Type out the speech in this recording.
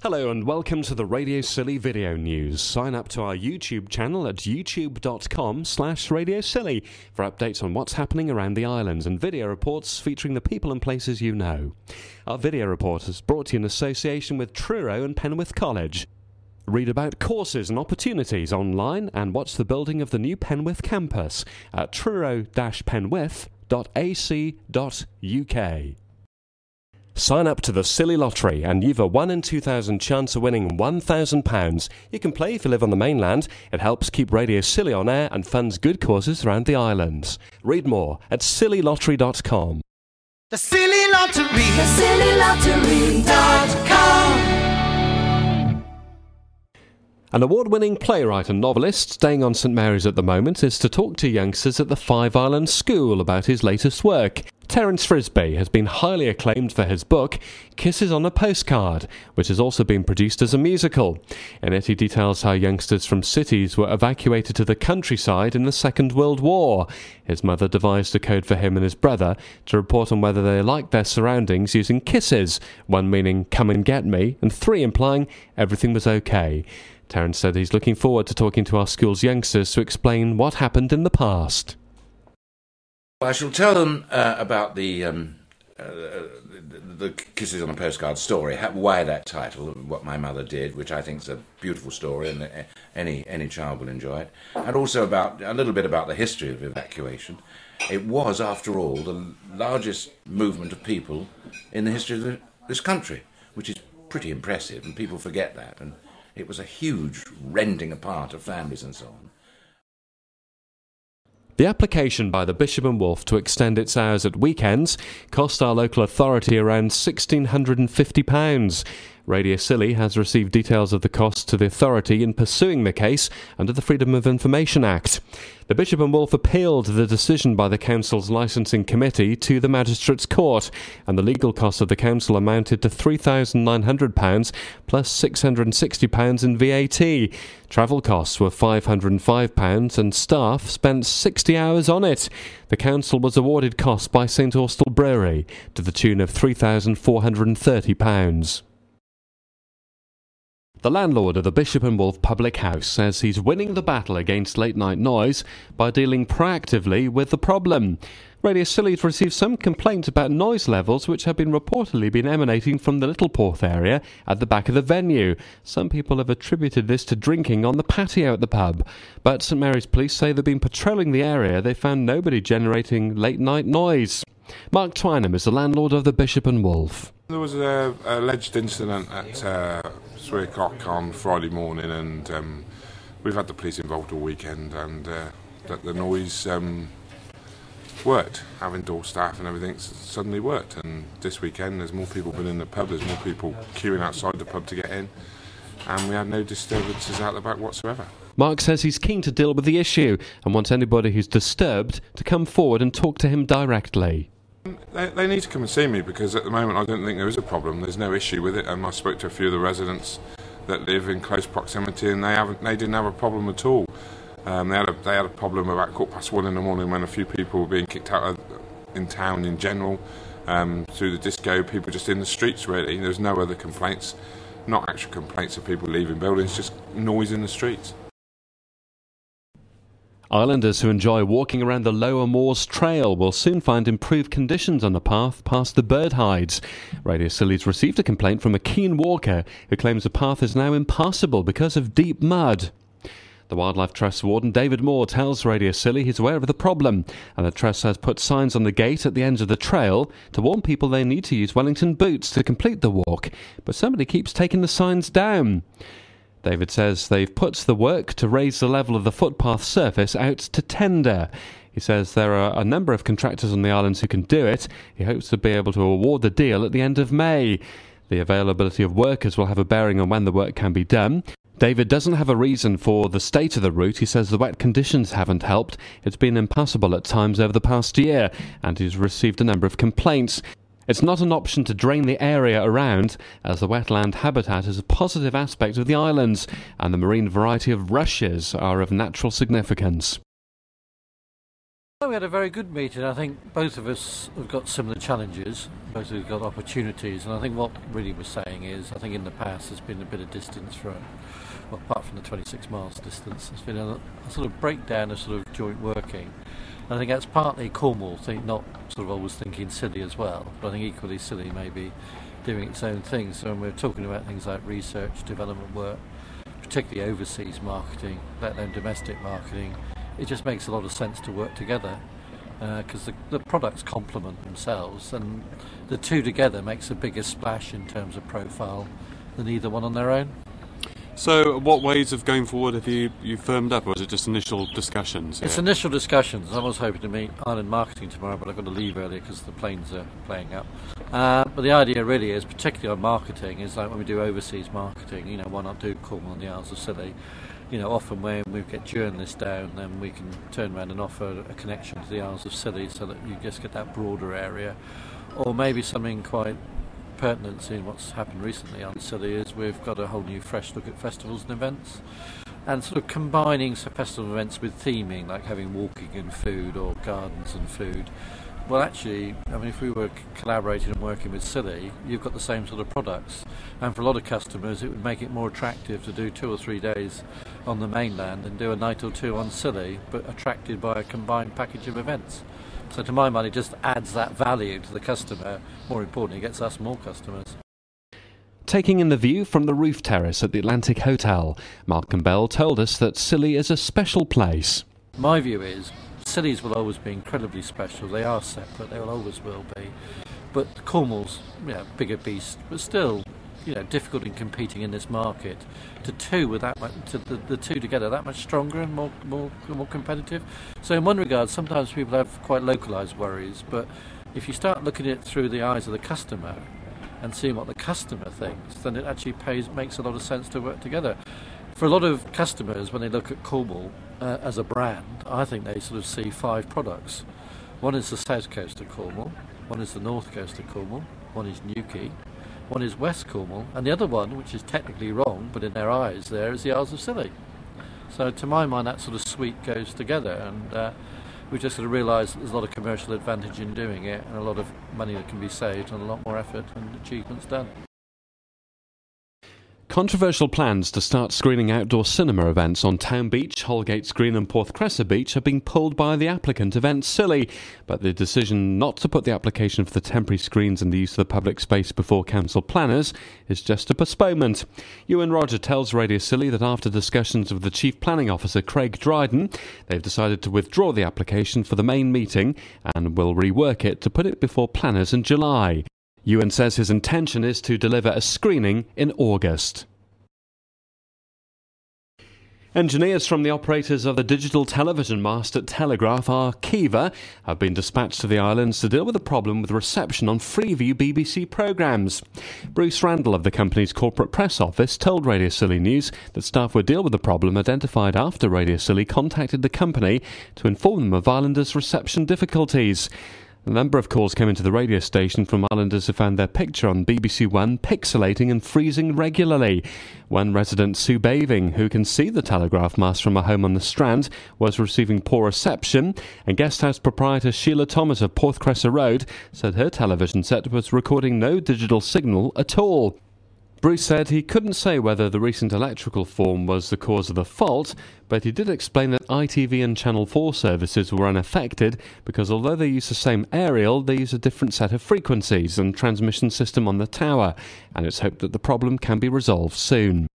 Hello and welcome to the Radio Scilly video news. Sign up to our YouTube channel at youtube.com/Radio Scilly for updates on what's happening around the islands and video reports featuring the people and places you know. Our video report is brought to you in association with Truro and Penwith College. Read about courses and opportunities online and watch the building of the new Penwith campus at truro-penwith.ac.uk. Sign up to the Scilly Lottery and you've a 1 in 2,000 chance of winning £1,000. You can play if you live on the mainland. It helps keep Radio Scilly on air and funds good causes around the islands. Read more at scillylottery.com. The Scilly Lottery, thecillylottery.com. An award-winning playwright and novelist staying on St Mary's at the moment is to talk to youngsters at the Five Islands School about his latest work. Terence Frisbee has been highly acclaimed for his book, Kisses on a Postcard, which has also been produced as a musical. In it, he details how youngsters from cities were evacuated to the countryside in the Second World War. His mother devised a code for him and his brother to report on whether they liked their surroundings using kisses, 1 meaning come and get me, and 3 implying everything was okay. Terence said he's looking forward to talking to our school's youngsters to explain what happened in the past. I shall tell them about the Kisses on a Postcard story, why that title, what my mother did, which I think is a beautiful story and any child will enjoy it, and also about a little bit about the history of evacuation. It was, after all, the largest movement of people in the history of this country, which is pretty impressive, and people forget that. And it was a huge rending apart of families and so on. The application by the Bishop and Wolf to extend its hours at weekends cost our local authority around £1,650. Radio Scilly has received details of the cost to the authority in pursuing the case under the Freedom of Information Act. The Bishop and Wolf appealed the decision by the Council's licensing committee to the Magistrates' Court, and the legal costs of the Council amounted to £3,900 plus £660 in VAT. Travel costs were £505 and staff spent 60 hours on it. The Council was awarded costs by St Austell Brewery to the tune of £3,430. The landlord of the Bishop and Wolf Public House says he's winning the battle against late-night noise by dealing proactively with the problem. Radio Scilly has received some complaints about noise levels which have reportedly been emanating from the Littleporth area at the back of the venue. Some people have attributed this to drinking on the patio at the pub. But St Mary's Police say they've been patrolling the area. They found nobody generating late-night noise. Mark Twynham is the landlord of the Bishop and Wolf. There was an alleged incident at 3 o'clock on Friday morning, and we've had the police involved all weekend, and that the noise worked. Having door staff and everything suddenly worked, and this weekend there's more people been in the pub, there's more people queuing outside the pub to get in, and we had no disturbances out the back whatsoever. Mark says he's keen to deal with the issue and wants anybody who's disturbed to come forward and talk to him directly. They need to come and see me, because at the moment I don't think there is a problem. There's no issue with it, and I spoke to a few of the residents that live in close proximity, and they didn't have a problem at all. They had a problem about 1:15 in the morning when a few people were being kicked out in town in general, through the disco, people just in the streets really. There's no other complaints, not actual complaints of people leaving buildings, just noise in the streets. Islanders who enjoy walking around the Lower Moors Trail will soon find improved conditions on the path past the bird hides. Radio Scilly's received a complaint from a keen walker who claims the path is now impassable because of deep mud. The Wildlife Trust warden David Moore tells Radio Scilly he's aware of the problem, and the Trust has put signs on the gate at the ends of the trail to warn people they need to use Wellington boots to complete the walk, but somebody keeps taking the signs down. David says they've put the work to raise the level of the footpath surface out to tender. He says there are a number of contractors on the islands who can do it. He hopes to be able to award the deal at the end of May. The availability of workers will have a bearing on when the work can be done. David doesn't have a reason for the state of the route. He says the wet conditions haven't helped. It's been impassable at times over the past year, and he's received a number of complaints. It's not an option to drain the area around, as the wetland habitat is a positive aspect of the islands, and the marine variety of rushes are of natural significance. We had a very good meeting. I think both of us have got similar challenges, both of us have got opportunities, and I think what really we're saying is, I think in the past there's been a bit of distance from, well, apart from the 26 miles distance, there's been a sort of breakdown of sort of joint working. And I think that's partly Cornwall, not sort of always thinking Scilly as well, but I think equally Scilly may be doing its own thing. So when we're talking about things like research, development work, particularly overseas marketing, let alone domestic marketing, it just makes a lot of sense to work together because the products complement themselves, and the two together makes a bigger splash in terms of profile than either one on their own. So what ways of going forward have you firmed up, or is it just initial discussions? It's initial discussions. I was hoping to meet Ireland Marketing tomorrow, but I've got to leave earlier because the planes are playing up. But the idea really is, particularly on marketing, is like when we do overseas marketing, why not do Cornwall and the Isles of Scilly? Often when we get journalists down, then we can turn around and offer a connection to the Isles of Scilly so that you just get that broader area. Or maybe something quite pertinent in what's happened recently on Scilly is we've got a whole new fresh look at festivals and events, and sort of combining some festival events with theming, like having walking and food or gardens and food. Well, actually, if we were collaborating and working with Scilly, you've got the same sort of products. And for a lot of customers, it would make it more attractive to do 2 or 3 days on the mainland and do a night or two on Scilly, but attracted by a combined package of events. So to my mind, it just adds that value to the customer. More importantly, it gets us more customers. Taking in the view from the roof terrace at the Atlantic Hotel, Malcolm Bell told us that Scilly is a special place. My view is Scilly's will always be incredibly special. They are separate, they always will be. But Cornwall's, bigger beast, but still, difficult in competing in this market. The two together, that much stronger and more competitive. So in one regard, sometimes people have quite localised worries. But if you start looking at it through the eyes of the customer and seeing what the customer thinks, then it actually makes a lot of sense to work together. For a lot of customers, when they look at Cornwall as a brand, I think they sort of see 5 products. One is the south coast of Cornwall, one is the north coast of Cornwall, one is Newquay, one is West Cornwall, and the other one, which is technically wrong, but in their eyes there, is the Isles of Scilly. So to my mind, that sort of suite goes together, and we've just got to realise that there's a lot of commercial advantage in doing it, and a lot of money that can be saved, and a lot more effort and achievements done. Controversial plans to start screening outdoor cinema events on Town Beach, Holgates Green and Porthcressa Beach have been pulled by the applicant Event Scilly, but the decision not to put the application for the temporary screens and the use of the public space before council planners is just a postponement. Ewan Roger tells Radio Scilly that after discussions with the Chief Planning Officer Craig Dryden, they've decided to withdraw the application for the main meeting and will rework it to put it before planners in July. Ewan says his intention is to deliver a screening in August. Engineers from the operators of the digital television mast at Telegraph Arqiva have been dispatched to the islands to deal with a problem with reception on Freeview BBC programmes. Bruce Randall of the company's corporate press office told Radio Scilly News that staff would deal with the problem identified after Radio Scilly contacted the company to inform them of islanders' reception difficulties. A number of calls came into the radio station from islanders who found their picture on BBC One pixelating and freezing regularly. One resident, Sue Baving, who can see the telegraph mast from her home on the Strand, was receiving poor reception, and guesthouse proprietor Sheila Thomas of Porthcressa Road said her television set was recording no digital signal at all. Bruce said he couldn't say whether the recent electrical form was the cause of the fault, but he did explain that ITV and Channel 4 services were unaffected because although they use the same aerial, they use a different set of frequencies and transmission system on the tower, and it's hoped that the problem can be resolved soon.